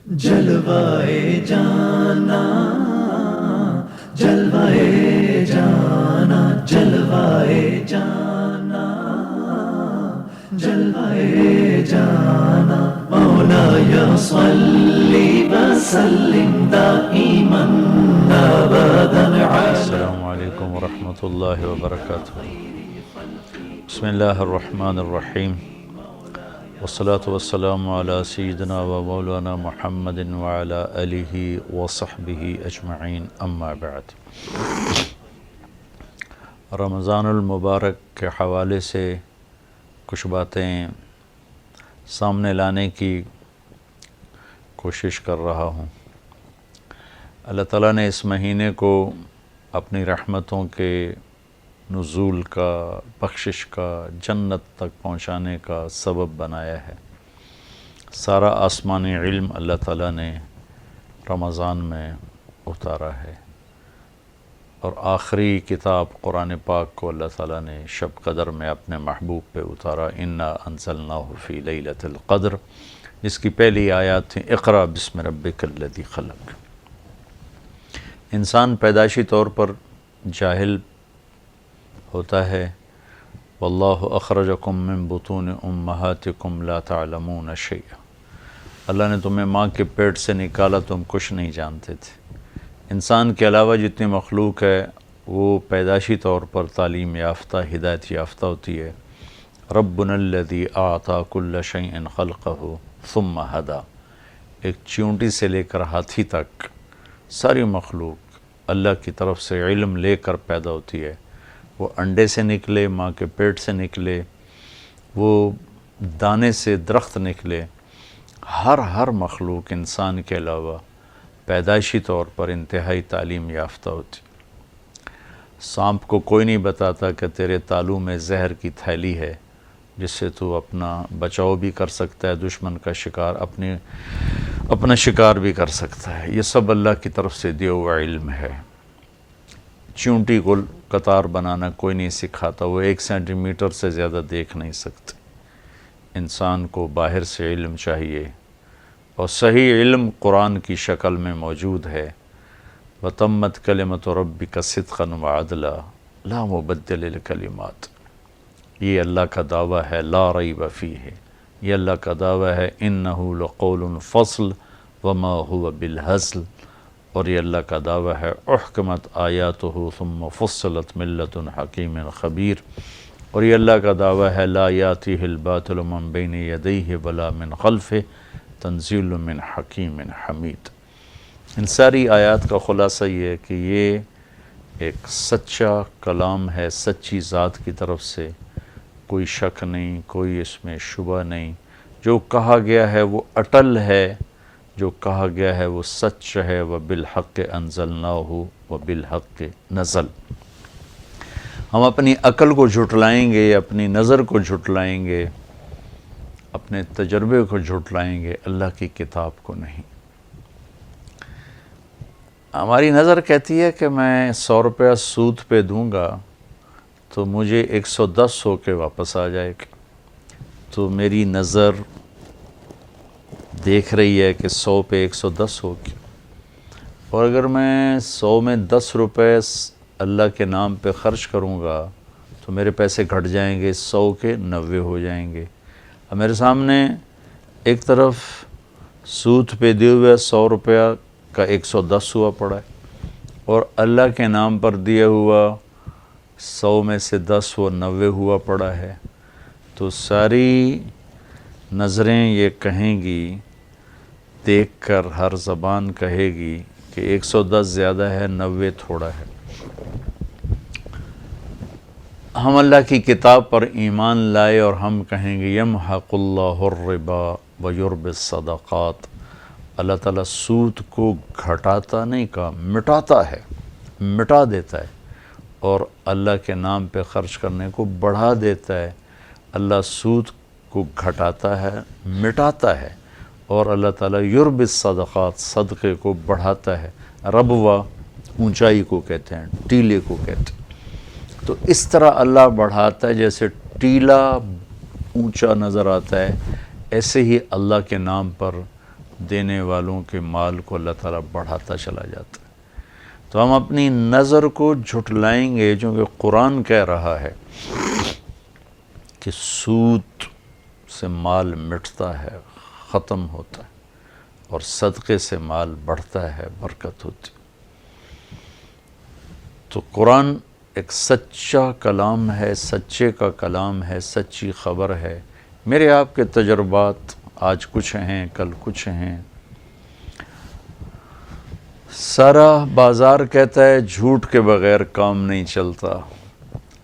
جلوائے جانا، جلوائے جانا، جلوائے جانا، جلوائے جانا، مولایا صلی وسلم دائما ابدا علی۔ السلام علیکم ورحمۃ اللہ وبرکاتہ۔ بسم اللہ الرحمن الرحیم، والصلاة والسلام علی سیدنا و مولانا محمد وعلی آلہ وصحبہ اجمعین، اما بعد۔ رمضان المبارک کے حوالے سے کچھ باتیں سامنے لانے کی کوشش کر رہا ہوں۔ اللہ تعالیٰ نے اس مہینے کو اپنی رحمتوں کے نزول کا، بخشش کا، جنت تک پہنچانے کا سبب بنایا ہے۔ سارا آسمانی علم اللہ تعالیٰ نے رمضان میں اتارا ہے، اور آخری کتاب قرآن پاک کو اللہ تعالیٰ نے شب قدر میں اپنے محبوب پہ اتارا۔ انا انزلناہ فی لیلۃ القدر، جس کی پہلی آیات تھیں اقرأ بسم ربک الذی خلق۔ انسان پیدائشی طور پر جاہل ہوتا ہے، واللہ اخرجکم من بطون امہاتکم لا تعلمون شیئا، اللہ نے تمہیں ماں کے پیٹ سے نکالا، تم کچھ نہیں جانتے تھے۔ انسان کے علاوہ جتنی مخلوق ہے وہ پیدائشی طور پر تعلیم یافتہ، ہدایت یافتہ ہوتی ہے۔ ربنا الذی اعطی کل شیء خلقہ ثم ہدی، ایک چیونٹی سے لے کر ہاتھی تک ساری مخلوق اللہ کی طرف سے علم لے کر پیدا ہوتی ہے۔ وہ انڈے سے نکلے، ماں کے پیٹ سے نکلے، وہ دانے سے درخت نکلے، ہر مخلوق انسان کے علاوہ پیدائشی طور پر انتہائی تعلیم یافتہ ہوتی۔ سانپ کو کوئی نہیں بتاتا کہ تیرے تالو میں زہر کی تھیلی ہے جس سے تو اپنا بچاؤ بھی کر سکتا ہے، دشمن کا شکار اپنا شکار بھی کر سکتا ہے۔ یہ سب اللہ کی طرف سے دیا ہوا علم ہے۔ چونٹی کو قطار بنانا کوئی نہیں سکھاتا، وہ 1 سینٹی میٹر سے زیادہ دیکھ نہیں سکتے۔ انسان کو باہر سے علم چاہیے، اور صحیح علم قرآن کی شکل میں موجود ہے۔ وَتَمَّتْ كَلِمَةُ رَبِّكَ صِدْقًا وَعَدْلًا لَا مُبَدِّلَ لِكَلِمَاتِ، یہ اللہ کا دعویٰ ہے، لا ریب فیہ، یہ اللہ کا دعویٰ ہے، اِنَّهُ لَقَوْلٌ فَصْلٌ وَمَا هُوَ بِالْهَزْلِ، اور یہ اللہ کا دعویٰ ہے، احکمت آیاتہ ثم فصلت من لدن حکیم خبیر، اور یہ اللہ کا دعویٰ ہے، لا یاتیہ الباطل من بین یدیہ ولا من خلفہ تنزیل من حکیم حمید۔ ان ساری آیات کا خلاصہ یہ ہے کہ یہ ایک سچا کلام ہے، سچی ذات کی طرف سے، کوئی شک نہیں، کوئی اس میں شبہ نہیں۔ جو کہا گیا ہے وہ اٹل ہے، جو کہا گیا ہے وہ سچ ہے۔ وَبِالْحَقِّ أَنزَلْنَاهُ وَبِالْحَقِّ نَزَلَ۔ ہم اپنی عقل کو جھٹلائیں گے، اپنی نظر کو جھٹلائیں گے، اپنے تجربے کو جھٹلائیں گے، اللہ کی کتاب کو نہیں۔ ہماری نظر کہتی ہے کہ میں 100 روپیہ سود پہ دوں گا تو مجھے 110 ہو کے واپس آ جائے گا، تو میری نظر دیکھ رہی ہے کہ 100 پہ 110 ہوگی، اور اگر میں 100 میں 10 روپے اللہ کے نام پہ خرچ کروں گا تو میرے پیسے گھٹ جائیں گے، 100 کے 90 ہو جائیں گے۔ اب میرے سامنے ایک طرف سود پہ دیے ہوئے 100 روپیہ کا 110 ہوا پڑا ہے، اور اللہ کے نام پر دیا ہوا 100 میں سے 10 وہ 90 ہوا پڑا ہے۔ تو ساری نظریں یہ کہیں گی، دیکھ کر ہر زبان کہے گی کہ 110 زیادہ ہے، 90 تھوڑا ہے۔ ہم اللہ کی کتاب پر ایمان لائے اور ہم کہیں گے یمحق اللہ الربا ویربی الصدقات، اللہ تعالیٰ سود کو گھٹاتا نہیں کہا، مٹاتا ہے، مٹا دیتا ہے، اور اللہ کے نام پہ خرچ کرنے کو بڑھا دیتا ہے۔ اللہ سود کو گھٹاتا ہے، مٹاتا ہے، اور اللہ تعالیٰ یربی الصدقات، صدقے کو بڑھاتا ہے۔ ربوہ اونچائی کو کہتے ہیں، ٹیلے کو کہتے ہیں۔ تو اس طرح اللہ بڑھاتا ہے، جیسے ٹیلا اونچا نظر آتا ہے، ایسے ہی اللہ کے نام پر دینے والوں کے مال کو اللہ تعالیٰ بڑھاتا چلا جاتا ہے۔ تو ہم اپنی نظر کو جھٹلائیں گے، چونکہ قرآن کہہ رہا ہے کہ سود سے مال مٹتا ہے، ختم ہوتا ہے، اور صدقے سے مال بڑھتا ہے، برکت ہوتی۔ تو قرآن ایک سچا کلام ہے، سچے کا کلام ہے، سچی خبر ہے۔ میرے آپ کے تجربات آج کچھ ہیں، کل کچھ ہیں۔ سارا بازار کہتا ہے جھوٹ کے بغیر کام نہیں چلتا۔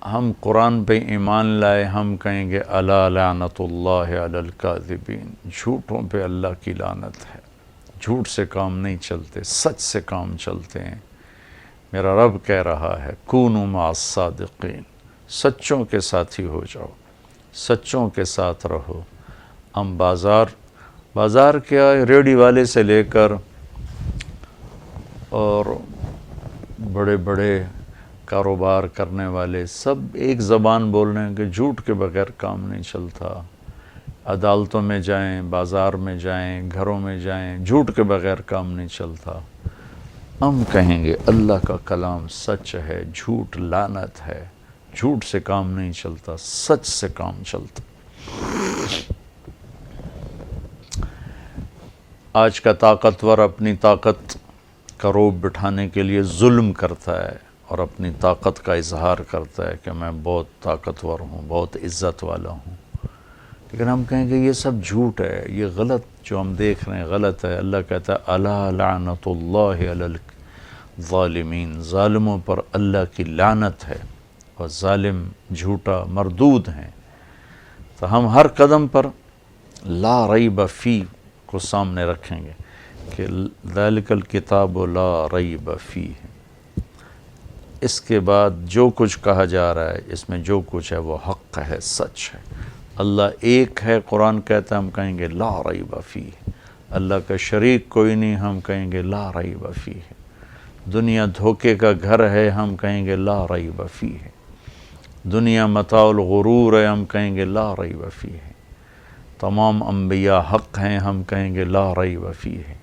ہم قرآن پہ ایمان لائے، ہم کہیں گے الا لعنت اللہ علی الکاذبین، جھوٹوں پہ اللہ کی لعنت ہے۔ جھوٹ سے کام نہیں چلتے، سچ سے کام چلتے ہیں۔ میرا رب کہہ رہا ہے کونوا مع الصادقین، سچوں کے ساتھی ہو جاؤ، سچوں کے ساتھ رہو۔ ہم بازار کیا، ریڑھی والے سے لے کر اور بڑے بڑے کاروبار کرنے والے سب ایک زبان بول رہے ہیں کہ جھوٹ کے بغیر کام نہیں چلتا۔ عدالتوں میں جائیں، بازار میں جائیں، گھروں میں جائیں، جھوٹ کے بغیر کام نہیں چلتا۔ ہم کہیں گے اللہ کا کلام سچ ہے، جھوٹ لعنت ہے، جھوٹ سے کام نہیں چلتا، سچ سے کام چلتا۔ آج کا طاقتور اپنی طاقت کا روب بٹھانے کے لیے ظلم کرتا ہے اور اپنی طاقت کا اظہار کرتا ہے کہ میں بہت طاقتور ہوں، بہت عزت والا ہوں۔ لیکن ہم کہیں گے یہ سب جھوٹ ہے، یہ غلط جو ہم دیکھ رہے ہیں غلط ہے۔ اللہ کہتا ہے الا لعنت اللہ علی الظالمین، ظالموں پر اللہ کی لعنت ہے، اور ظالم جھوٹا مردود ہیں۔ تو ہم ہر قدم پر لا ریب فی کو سامنے رکھیں گے کہ ذالک الکتاب لا ریب فیہ، اس کے بعد جو کچھ کہا جا رہا ہے اس میں جو کچھ ہے وہ حق ہے، سچ ہے۔ اللہ ایک ہے، قرآن کہتا ہے، ہم کہیں گے لا ریب فیہ۔ اللہ کا شریک کوئی نہیں، ہم کہیں گے لا ریب فیہ۔ دنیا دھوکے کا گھر ہے، ہم کہیں گے لا ریب فیہ۔ دنیا متاع الغرور ہے، ہم کہیں گے لا ریب فیہ۔ تمام انبیاء حق ہیں، ہم کہیں گے لا ریب فیہ۔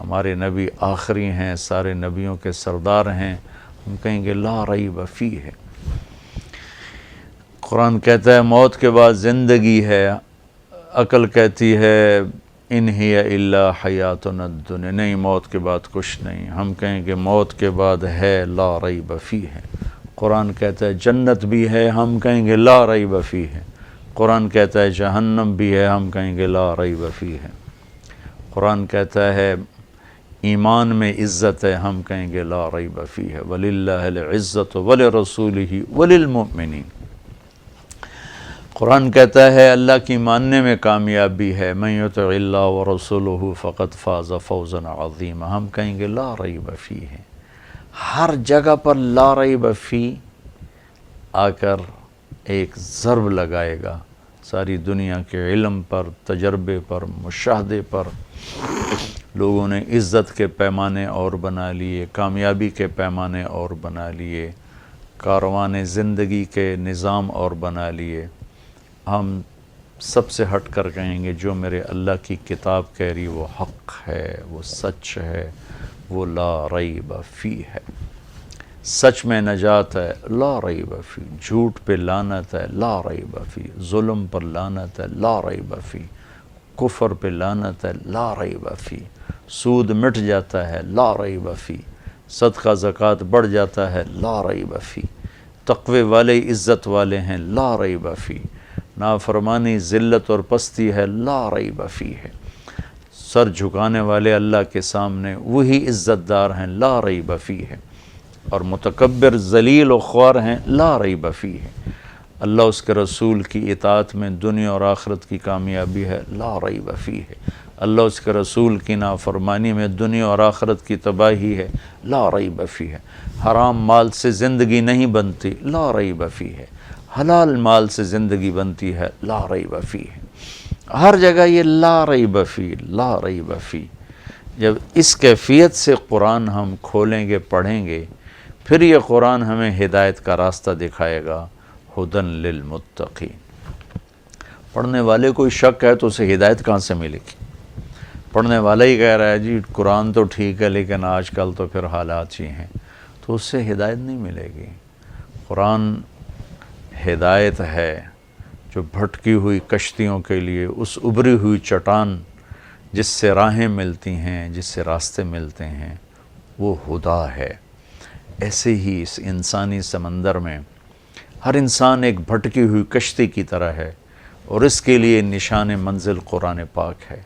ہمارے نبی آخری ہیں، سارے نبیوں کے سردار ہیں، ہم کہیں گے لا ریب فیہ۔ قرآن کہتا ہے موت کے بعد زندگی ہے، عقل کہتی ہے ان ہی الا حیاتنا الدنیا، نہیں موت کے بعد کچھ نہیں، ہم کہیں گے موت کے بعد ہے لا ریب فیہ۔ قرآن کہتا ہے جنت بھی ہے، ہم کہیں گے لا ریب فیہ۔ قرآن کہتا ہے جہنم بھی ہے، ہم کہیں گے لا ریب فیہ۔ قرآن کہتا ہے ایمان میں عزت ہے، ہم کہیں گے لا ریب فیہ۔ وَلِلَّهِ الْعِزَّةُ وَلِرَسُولِهِ وَلِلْمُؤْمِنِينَ۔ قرآن کہتا ہے اللہ کی ماننے میں کامیابی ہے، مَن يُطِعِ اللَّهَ وَرَسُولَهُ فَقَدْ فَازَ فَوْزًا عَظِيمًا، ہم کہیں گے لا ریب فیہ۔ ہر جگہ پر لا ریب فیہ آ کر ایک ضرب لگائے گا، ساری دنیا کے علم پر، تجربے پر، مشاہدے پر۔ لوگوں نے عزت کے پیمانے اور بنا لیے، کامیابی کے پیمانے اور بنا لیے، کاروان زندگی کے نظام اور بنا لیے۔ ہم سب سے ہٹ کر کہیں گے جو میرے اللہ کی کتاب کہہ رہی وہ حق ہے، وہ سچ ہے، وہ لا ریب فیہ ہے۔ سچ میں نجات ہے، لا ریب فیہ۔ جھوٹ پہ لعنت ہے، لا ریب فیہ۔ ظلم پر لعنت ہے، لا ریب فیہ۔ کفر پہ لعنت ہے، لا ریب فیہ۔ سود مٹ جاتا ہے، لا ریب فیہ۔ صدقہ زکوٰۃ بڑھ جاتا ہے، لا ریب فیہ۔ تقوی والے عزت والے ہیں، لا ریب فیہ۔ نافرمانی ذلت اور پستی ہے، لا ریب فیہ۔ سر جھکانے والے اللہ کے سامنے وہی عزت دار ہیں، لا ریب فیہ۔ اور متکبر ذلیل و خوار ہیں، لا ریب فیہ۔ اللہ اس کے رسول کی اطاعت میں دنیا اور آخرت کی کامیابی ہے، لا ریب فیہ۔ اللہ اس کے رسول کی نافرمانی میں دنیا اور آخرت کی تباہی ہے، لا ریب فیہ۔ حرام مال سے زندگی نہیں بنتی، لا ریب فیہ۔ حلال مال سے زندگی بنتی ہے، لا ریب فیہ۔ ہر جگہ یہ لا ریب فیہ، لا ریب فیہ۔ جب اس کیفیت سے قرآن ہم کھولیں گے، پڑھیں گے، پھر یہ قرآن ہمیں ہدایت کا راستہ دکھائے گا، ہدن للمتقین۔ پڑھنے والے کوئی شک ہے تو اسے ہدایت کہاں سے ملے گی؟ پڑھنے والا ہی کہہ رہا ہے جی قرآن تو ٹھیک ہے لیکن آج کل تو پھر حالات ہی ہیں، تو اس سے ہدایت نہیں ملے گی۔ قرآن ہدایت ہے جو بھٹکی ہوئی کشتیوں کے لیے، اس ابری ہوئی چٹان جس سے راہیں ملتی ہیں، جس سے راستے ملتے ہیں، وہ خدا ہے۔ ایسے ہی اس انسانی سمندر میں ہر انسان ایک بھٹکی ہوئی کشتی کی طرح ہے، اور اس کے لیے نشان منزل قرآن پاک ہے،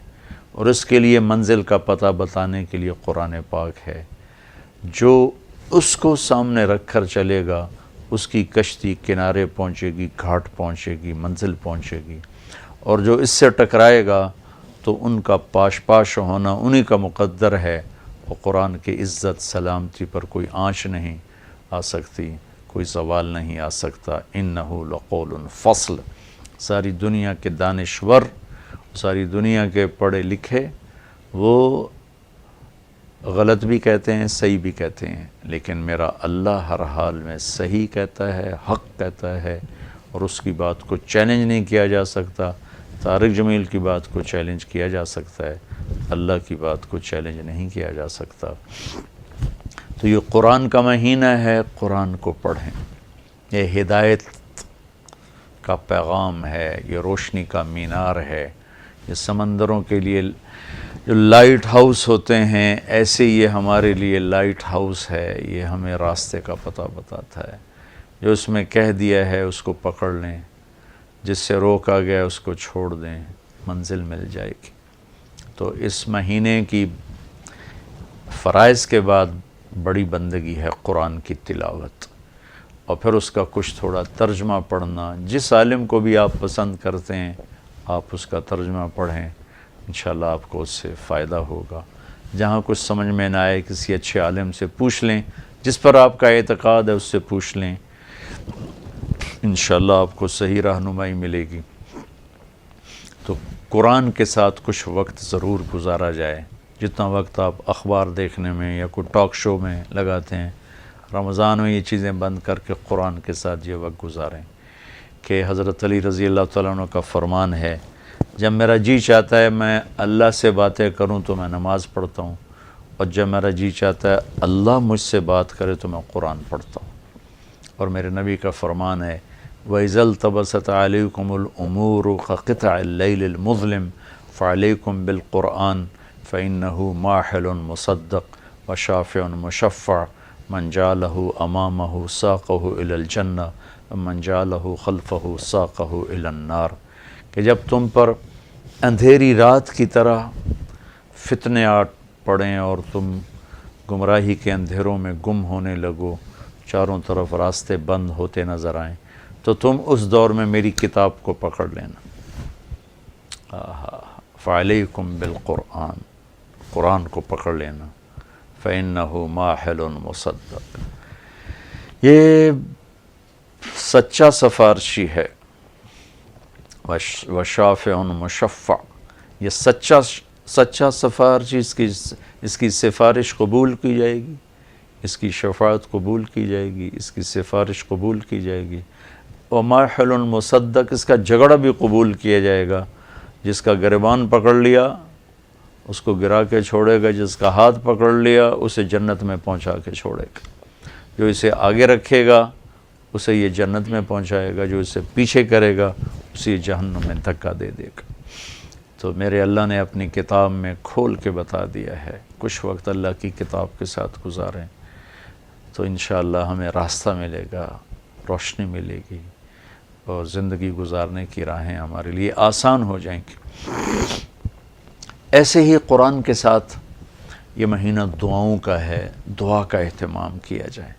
اور اس کے لیے منزل کا پتہ بتانے کے لیے قرآن پاک ہے۔ جو اس کو سامنے رکھ کر چلے گا اس کی کشتی کنارے پہنچے گی، گھاٹ پہنچے گی، منزل پہنچے گی، اور جو اس سے ٹکرائے گا تو ان کا پاش پاش ہونا انہی کا مقدر ہے، اور قرآن کی عزت سلامتی پر کوئی آنچ نہیں آ سکتی، کوئی زوال نہیں آ سکتا۔ انہ لقول فصل۔ ساری دنیا کے دانشور، ساری دنیا کے پڑھے لکھے وہ غلط بھی کہتے ہیں، صحیح بھی کہتے ہیں، لیکن میرا اللہ ہر حال میں صحیح کہتا ہے، حق کہتا ہے، اور اس کی بات کو چیلنج نہیں کیا جا سکتا۔ طارق جمیل کی بات کو چیلنج کیا جا سکتا ہے، اللہ کی بات کو چیلنج نہیں کیا جا سکتا۔ تو یہ قرآن کا مہینہ ہے، قرآن کو پڑھیں۔ یہ ہدایت کا پیغام ہے، یہ روشنی کا مینار ہے، یہ سمندروں کے لیے جو لائٹ ہاؤس ہوتے ہیں ایسے یہ ہمارے لیے لائٹ ہاؤس ہے، یہ ہمیں راستے کا پتہ بتاتا ہے۔ جو اس میں کہہ دیا ہے اس کو پکڑ لیں، جس سے روکا گیا اس کو چھوڑ دیں، منزل مل جائے گی۔ تو اس مہینے کی فرائض کے بعد بڑی بندگی ہے قرآن کی تلاوت، اور پھر اس کا کچھ تھوڑا ترجمہ پڑھنا۔ جس عالم کو بھی آپ پسند کرتے ہیں آپ اس کا ترجمہ پڑھیں، انشاءاللہ آپ کو اس سے فائدہ ہوگا۔ جہاں کچھ سمجھ میں نہ آئے کسی اچھے عالم سے پوچھ لیں، جس پر آپ کا اعتقاد ہے اس سے پوچھ لیں، انشاءاللہ آپ کو صحیح رہنمائی ملے گی۔ تو قرآن کے ساتھ کچھ وقت ضرور گزارا جائے۔ جتنا وقت آپ اخبار دیکھنے میں یا کوئی ٹاک شو میں لگاتے ہیں، رمضان میں یہ چیزیں بند کر کے قرآن کے ساتھ یہ وقت گزاریں۔ کہ حضرت علی رضی اللہ تعالیٰ عنہ کا فرمان ہے، جب میرا جی چاہتا ہے میں اللہ سے باتیں کروں تو میں نماز پڑھتا ہوں، اور جب میرا جی چاہتا ہے اللہ مجھ سے بات کرے تو میں قرآن پڑھتا ہوں۔ اور میرے نبی کا فرمان ہے، وَإِذَا الْتَبَسَتْ عَلَيْكُمُ الْأُمُورُ كَقِطْعِ اللَّيْلِ الْمُظْلِمِ فَعَلَيْكُمْ بِالْقُرْآنِ فَإِنَّهُ مَاحِلٌ مُصَدَّقٌ وَشَافِعٌ مُشَفَّعٌ مَنْ جَعَلَهُ أَمَامَهُ سَاقَهُ إِلَى الْجَنَّةِ وَمَنْ جَعَلَهُ خَلْفَهُ سَاقَهُ إِلَى النَّارِ۔ کہ جب تم پر اندھیری رات کی طرح فتنے آ پڑیں اور تم گمراہی کے اندھیروں میں گم ہونے لگو، چاروں طرف راستے بند ہوتے نظر آئیں، تو تم اس دور میں میری کتاب کو پکڑ لینا۔ فَعَلَيْكُمْ بِالْقُرْآنِ، قرآن کو پکڑ لینا، فَإِنَّهُ مَاحِلٌ مُصَدَّقٌ۔ یہ سچا سفارشی ہے، وشافع مشفع، یہ سچا سفارشی، اس کی سفارش قبول کی جائے گی، اس کی شفاعت قبول کی جائے گی، اس کی سفارش قبول کی جائے گی۔ وماحل مصدق، اس کا جھگڑا بھی قبول کیا جائے گا۔ جس کا گریبان پکڑ لیا اس کو گرا کے چھوڑے گا، جس کا ہاتھ پکڑ لیا اسے جنت میں پہنچا کے چھوڑے گا، جو اسے آگے رکھے گا اسے یہ جنت میں پہنچائے گا، جو اسے پیچھے کرے گا اسے جہنم میں دھکا دے دے گا۔ تو میرے اللہ نے اپنی کتاب میں کھول کے بتا دیا ہے، کچھ وقت اللہ کی کتاب کے ساتھ گزاریں تو انشاءاللہ ہمیں راستہ ملے گا، روشنی ملے گی، اور زندگی گزارنے کی راہیں ہمارے لیے آسان ہو جائیں گی۔ ایسے ہی قرآن کے ساتھ یہ مہینہ دعاؤں کا ہے، دعا کا اہتمام کیا جائے۔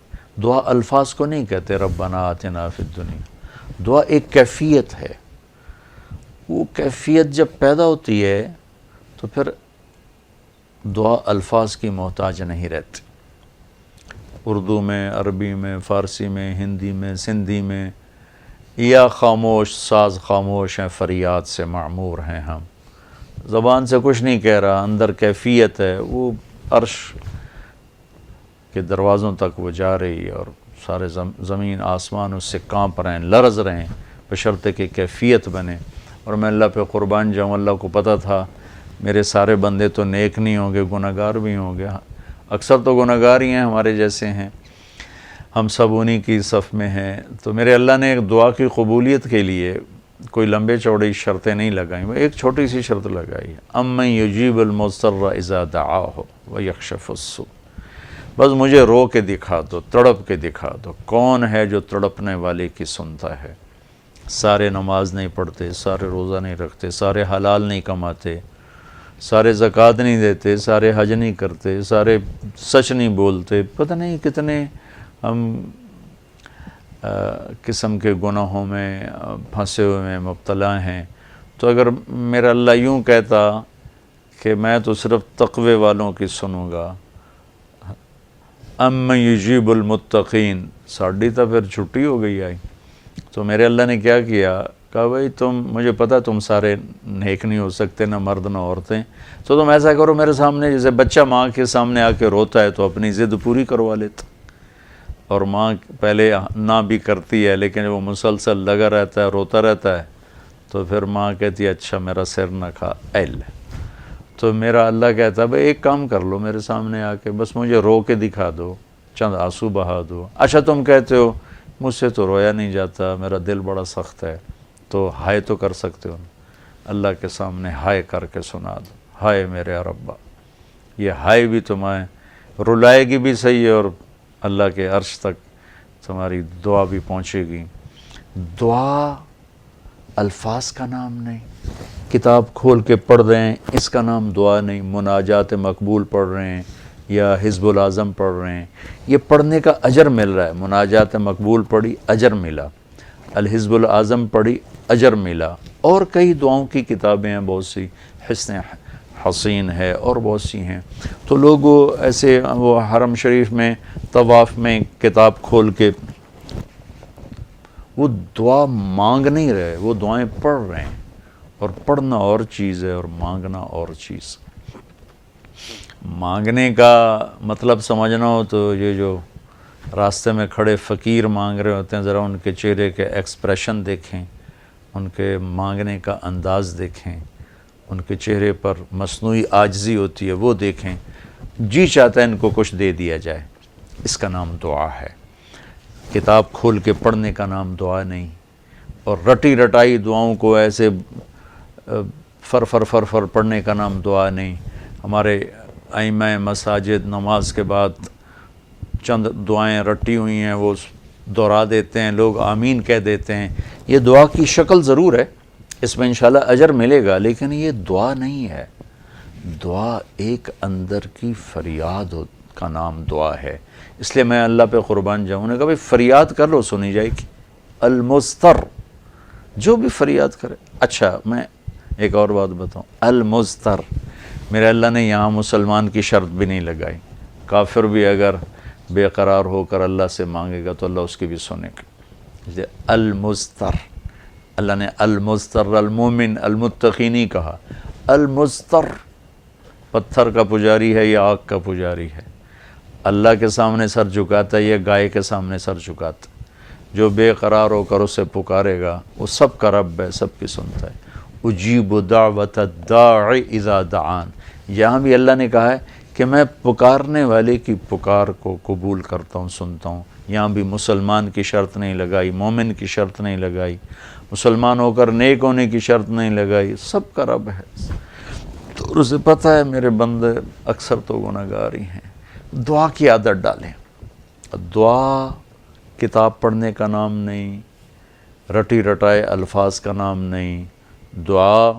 دعا الفاظ کو نہیں کہتے ربنا آتنا فی الدنیا، دعا ایک کیفیت ہے۔ وہ کیفیت جب پیدا ہوتی ہے تو پھر دعا الفاظ کی محتاج نہیں رہتی۔ اردو میں، عربی میں، فارسی میں، ہندی میں، سندھی میں، یا خاموش ساز خاموش ہیں، فریاد سے معمور ہیں ہم، زبان سے کچھ نہیں کہہ رہا، اندر کیفیت ہے، وہ عرش کے دروازوں تک وہ جا رہی ہے، اور سارے زمین آسمان اس سے کانپ رہے ہیں، لرز رہے ہیں، بشرطے کہ کیفیت بنے۔ اور میں اللہ پہ قربان جاؤں، اللہ کو پتہ تھا میرے سارے بندے تو نیک نہیں ہوں گے، گناہگار بھی ہوں گے، اکثر تو گناہگار ہی ہیں، ہمارے جیسے ہیں، ہم سب انہی کی صف میں ہیں۔ تو میرے اللہ نے ایک دعا کی قبولیت کے لیے کوئی لمبے چوڑی شرطیں نہیں لگائیں، وہ ایک چھوٹی سی شرط لگائی ہے، امن یجیب المضطر اذا دعاہ ویکشف السوء۔ بس مجھے رو کے دکھا دو، تڑپ کے دکھا دو، کون ہے جو تڑپنے والے کی سنتا ہے۔ سارے نماز نہیں پڑھتے، سارے روزہ نہیں رکھتے، سارے حلال نہیں کماتے، سارے زکوٰۃ نہیں دیتے، سارے حج نہیں کرتے، سارے سچ نہیں بولتے، پتہ نہیں کتنے ہم قسم کے گناہوں میں پھنسے ہوئے ہیں، مبتلا ہیں۔ تو اگر میرا اللہ یوں کہتا کہ میں تو صرف تقوی والوں کی سنوں گا، امن یجیب المتقین، ساڑھی تو پھر چھٹی ہو گئی آئی۔ تو میرے اللہ نے کیا کیا، کہا بھائی تم، مجھے پتہ تم سارے نیک نہیں ہو سکتے، نہ مرد نہ عورتیں، تو تم ایسا کرو میرے سامنے، جیسے بچہ ماں کے سامنے آ کے روتا ہے تو اپنی ضد پوری کروا لیتا، اور ماں پہلے نہ بھی کرتی ہے لیکن وہ مسلسل لگا رہتا ہے، روتا رہتا ہے، تو پھر ماں کہتی ہے اچھا میرا سر نہ کھا ایل۔ تو میرا اللہ کہتا ہے بھائی ایک کام کر لو، میرے سامنے آ کے بس مجھے رو کے دکھا دو، چند آنسو بہا دو۔ اچھا تم کہتے ہو مجھ سے تو رویا نہیں جاتا، میرا دل بڑا سخت ہے، تو ہائے تو کر سکتے ہو، اللہ کے سامنے ہائے کر کے سنا دو، ہائے میرے ربا۔ یہ ہائے بھی تمہیں رلائے گی بھی صحیح ہے، اور اللہ کے عرش تک تمہاری دعا بھی پہنچے گی۔ دعا الفاظ کا نام نہیں، کتاب کھول کے پڑھ رہے ہیں اس کا نام دعا نہیں، مناجات مقبول پڑھ رہے ہیں یا حزب العظم پڑھ رہے ہیں، یہ پڑھنے کا اجر مل رہا ہے۔ مناجات مقبول پڑھی، اجر ملا، الحزب العظم پڑھی، اجر ملا، اور کئی دعاؤں کی کتابیں ہیں بہت سی، حسن حسین ہے اور بہت سی ہیں۔ تو لوگ ایسے وہ حرم شریف میں طواف میں کتاب کھول کے وہ دعا مانگ نہیں رہے، وہ دعائیں پڑھ رہے ہیں، اور پڑھنا اور چیز ہے اور مانگنا اور چیز۔ مانگنے کا مطلب سمجھنا ہو تو یہ جو راستے میں کھڑے فقیر مانگ رہے ہوتے ہیں، ذرا ان کے چہرے کے ایکسپریشن دیکھیں، ان کے مانگنے کا انداز دیکھیں، ان کے چہرے پر مصنوعی عاجزی ہوتی ہے وہ دیکھیں، جی چاہتا ہے ان کو کچھ دے دیا جائے، اس کا نام دعا ہے۔ کتاب کھول کے پڑھنے کا نام دعا نہیں، اور رٹی رٹائی دعاؤں کو ایسے فر پڑھنے کا نام دعا نہیں۔ ہمارے ائمہ مساجد نماز کے بعد چند دعائیں رٹی ہوئی ہیں وہ دہرا دیتے ہیں، لوگ آمین کہہ دیتے ہیں، یہ دعا کی شکل ضرور ہے، اس میں انشاءاللہ اجر ملے گا، لیکن یہ دعا نہیں ہے۔ دعا ایک اندر کی فریاد کا نام دعا ہے، اس لیے میں اللہ پہ قربان جاؤں نے کہا بھائی فریاد کر لو سنی جائے گی، المضطر، جو بھی فریاد کرے۔ اچھا میں ایک اور بات بتاؤں، المضطر، میرے اللہ نے یہاں مسلمان کی شرط بھی نہیں لگائی، کافر بھی اگر بے قرار ہو کر اللہ سے مانگے گا تو اللہ اس کی بھی سنے گا۔ المضطر، اللہ نے المضطر المومن المتقی نہیں کہا، المضطر، پتھر کا پجاری ہے یا آگ کا پجاری ہے، اللہ کے سامنے سر جھکاتا ہے یا گائے کے سامنے سر جھکاتا ہے، جو بے قرار ہو کر اسے پکارے گا وہ سب کا رب ہے، سب کی سنتا ہے۔ اجیب دعوت الداع اذا دعان، یہاں بھی اللہ نے کہا ہے کہ میں پکارنے والے کی پکار کو قبول کرتا ہوں، سنتا ہوں۔ یہاں بھی مسلمان کی شرط نہیں لگائی، مومن کی شرط نہیں لگائی، مسلمان ہو کر نیک ہونے کی شرط نہیں لگائی، سب کا رب ہے، تو اسے پتہ ہے میرے بندے اکثر تو گناہگار ہی ہیں۔ دعا کی عادت ڈالیں، دعا کتاب پڑھنے کا نام نہیں، رٹی رٹائے الفاظ کا نام نہیں، دعا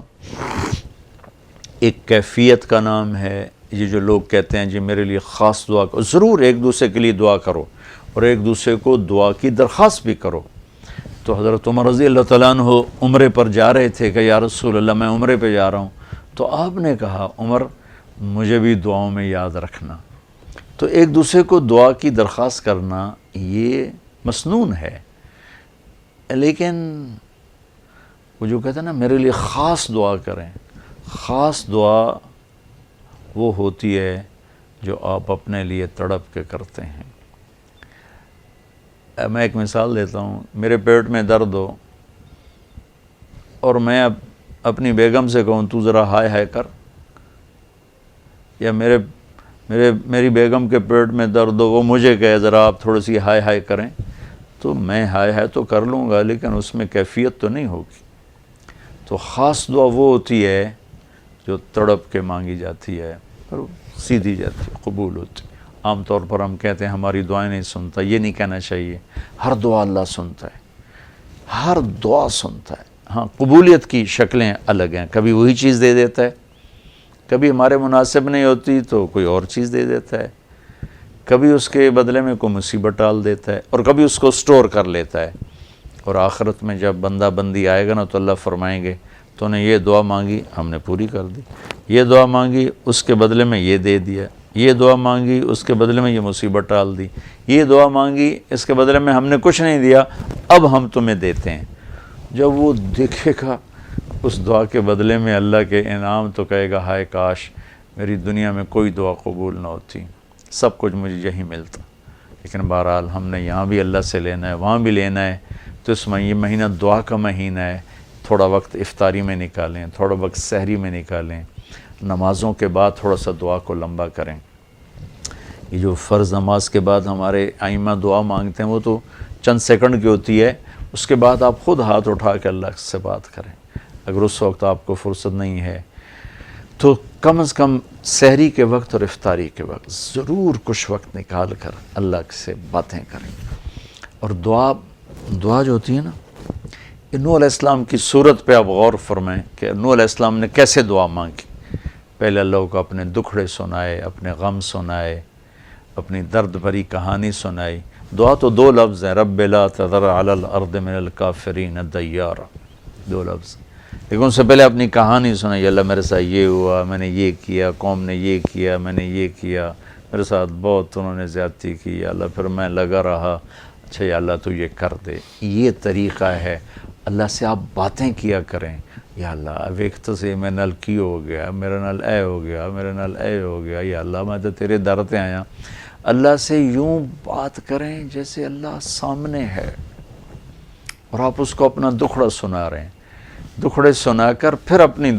ایک کیفیت کا نام ہے۔ یہ جو لوگ کہتے ہیں جی میرے لیے خاص دعا کرو، ضرور ایک دوسرے کے لیے دعا کرو اور ایک دوسرے کو دعا کی درخواست بھی کرو۔ تو حضرت عمر رضی اللہ تعالیٰ عنہ عمرے پر جا رہے تھے کہ یا رسول اللہ میں عمرے پہ جا رہا ہوں، تو آپ نے کہا عمر مجھے بھی دعاؤں میں یاد رکھنا۔ تو ایک دوسرے کو دعا کی درخواست کرنا یہ مسنون ہے، لیکن وہ جو کہتے ہیں نا میرے لیے خاص دعا کریں، خاص دعا وہ ہوتی ہے جو آپ اپنے لیے تڑپ کے کرتے ہیں۔ میں ایک مثال دیتا ہوں، میرے پیٹ میں درد ہو اور میں اب اپنی بیگم سے کہوں تو ذرا ہائے ہائے کر، یا میری بیگم کے پیٹ میں درد ہو، وہ مجھے کہے ذرا آپ تھوڑی سی ہائے ہائے کریں، تو میں ہائے تو کر لوں گا، لیکن اس میں کیفیت تو نہیں ہوگی۔ تو خاص دعا وہ ہوتی ہے جو تڑپ کے مانگی جاتی ہے اور سیدھی جاتی ہے، قبول ہوتی ہے۔ عام طور پر ہم کہتے ہیں ہماری دعائیں نہیں سنتا، یہ نہیں کہنا چاہیے، ہر دعا اللہ سنتا ہے، ہر دعا سنتا ہے۔ ہاں قبولیت کی شکلیں الگ ہیں، کبھی وہی چیز دے دیتا ہے، کبھی ہمارے مناسب نہیں ہوتی تو کوئی اور چیز دے دیتا ہے، کبھی اس کے بدلے میں کوئی مصیبت ڈال دیتا ہے، اور کبھی اس کو سٹور کر لیتا ہے۔ اور آخرت میں جب بندہ بندی آئے گا نا تو اللہ فرمائیں گے تو نے یہ دعا مانگی ہم نے پوری کر دی، یہ دعا مانگی اس کے بدلے میں یہ دے دیا، یہ دعا مانگی اس کے بدلے میں یہ مصیبت ڈال دی، یہ دعا مانگی اس کے بدلے میں ہم نے کچھ نہیں دیا، اب ہم تمہیں دیتے ہیں۔ جب وہ دیکھے گا اس دعا کے بدلے میں اللہ کے انعام تو کہے گا ہائے کاش میری دنیا میں کوئی دعا قبول نہ ہوتی، سب کچھ مجھے یہی ملتا۔ لیکن بہرحال ہم نے یہاں بھی اللہ سے لینا ہے، وہاں بھی لینا ہے، تو اس میں یہ مہینہ دعا کا مہینہ ہے، تھوڑا وقت افطاری میں نکالیں، تھوڑا وقت سحری میں نکالیں، نمازوں کے بعد تھوڑا سا دعا کو لمبا کریں۔ یہ جو فرض نماز کے بعد ہمارے ائمہ دعا مانگتے ہیں وہ تو چند سیکنڈ کی ہوتی ہے، اس کے بعد آپ خود ہاتھ اٹھا کے اللہ سے بات کریں۔ اگر اس وقت آپ کو فرصت نہیں ہے تو کم از کم سحری کے وقت اور افطاری کے وقت ضرور کچھ وقت نکال کر اللہ سے باتیں کریں۔ اور دعا جو ہوتی ہے نا، نوح علیہ السلام کی صورت پہ آپ غور فرمائیں کہ نوح علیہ السلام نے کیسے دعا مانگی۔ پہلے اللہ کو اپنے دکھڑے سنائے، اپنے غم سنائے، اپنی درد بھری کہانی سنائی۔ دعا تو دو لفظ ہیں، رب لا تذر علی الارض من الکافرین دیارا، دو لفظ، لیکن ان سے پہلے اپنی کہانی سنائی۔ اللہ میرے ساتھ یہ ہوا، میں نے یہ کیا، قوم نے یہ کیا، میں نے یہ کیا، میرے ساتھ بہت انہوں نے زیادتی کی، یا اللہ پھر میں لگا رہا، اچھا یا اللہ تو یہ کر دے۔ یہ طریقہ ہے، اللہ سے آپ باتیں کیا کریں۔ یا اللہ اب ایک تو سے میں نل کی ہو گیا، میرا نل اے ہو گیا، میرا نل اے ہو گیا، یا اللہ میں تو تیرے در پہ آیا۔ اللہ سے یوں بات کریں جیسے اللہ سامنے ہے، اور آپ اس کو اپنا دکھڑا سنا رہے ہیں۔ دکھڑے سنا کر پھر اپنی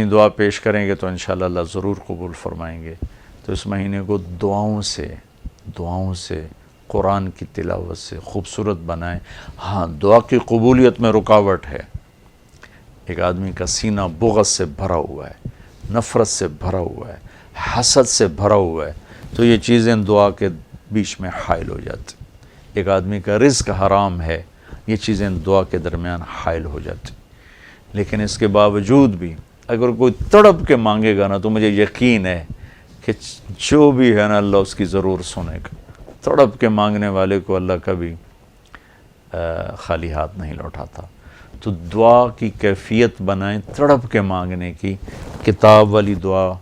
دعا پیش کریں گے تو انشاءاللہ اللہ ضرور قبول فرمائیں گے۔ تو اس مہینے کو دعاؤں سے قرآن کی تلاوت سے خوبصورت بنائیں۔ ہاں دعا کی قبولیت میں رکاوٹ ہے، ایک آدمی کا سینہ بغض سے بھرا ہوا ہے، نفرت سے بھرا ہوا ہے، حسد سے بھرا ہوا ہے، تو یہ چیزیں دعا کے بیچ میں حائل ہو جاتی۔ ایک آدمی کا رزق حرام ہے، یہ چیزیں دعا کے درمیان حائل ہو جاتی۔ لیکن اس کے باوجود بھی اگر کوئی تڑپ کے مانگے گا نا تو مجھے یقین ہے کہ جو بھی ہے نا اللہ اس کی ضرور سنے گا۔ تڑپ کے مانگنے والے کو اللہ کبھی خالی ہاتھ نہیں لوٹاتا۔ تو دعا کی کیفیت بنائیں، تڑپ کے مانگنے کی۔ کتاب والی دعا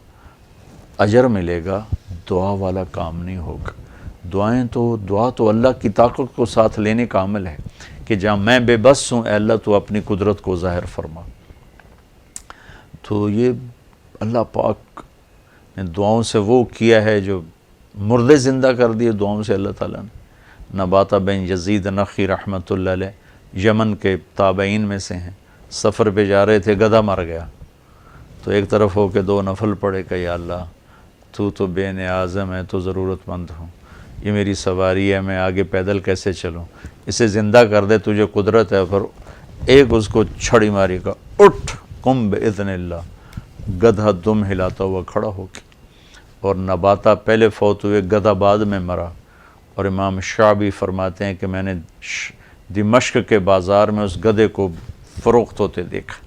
اجر ملے گا، دعا والا کام نہیں ہوگا۔ دعا تو اللہ کی طاقت کو ساتھ لینے کا عمل ہے کہ جہاں میں بے بس ہوں اے اللہ تو اپنی قدرت کو ظاہر فرما۔ تو یہ اللہ پاک نے دعاؤں سے وہ کیا ہے جو مردے زندہ کر دیے دعاؤں سے اللہ تعالیٰ نے۔ نباتہ بن یزید نخعی رحمۃ اللہ علیہ یمن کے تابعین میں سے ہیں، سفر پہ جا رہے تھے، گدھا مر گیا، تو ایک طرف ہو کے دو نفل پڑھے کہ یا اللہ تو بے نیازم ہے، تو ضرورت مند ہوں، یہ میری سواری ہے، میں آگے پیدل کیسے چلوں، اسے زندہ کر دے، تجھے قدرت ہے۔ پھر ایک اس کو چھڑی ماری کا، اٹھ قم باذن اللہ، گدھا دم ہلاتا ہوا کھڑا ہو کے۔ اور نباتہ پہلے فوت ہوئے، گدھا بعد میں مرا۔ اور امام شعبی فرماتے ہیں کہ میں نے دمشق کے بازار میں اس گدھے کو فروخت ہوتے دیکھا۔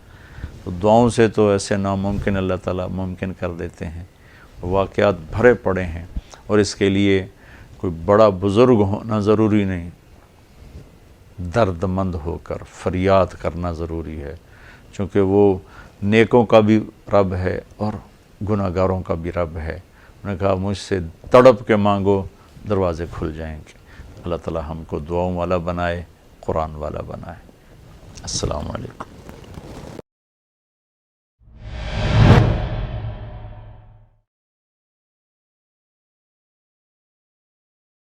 تو دعاؤں سے تو ایسے ناممکن اللہ تعالیٰ ممکن کر دیتے ہیں، واقعات بھرے پڑے ہیں۔ اور اس کے لیے کوئی بڑا بزرگ ہونا ضروری نہیں، درد مند ہو کر فریاد کرنا ضروری ہے، چونکہ وہ نیکوں کا بھی رب ہے اور گناہ گاروں کا بھی رب ہے۔ انہوں نے کہا مجھ سے تڑپ کے مانگو، دروازے کھل جائیں گے۔ اللہ تعالیٰ ہم کو دعاؤں والا بنائے، قرآن والا بنائے۔ السلام علیکم۔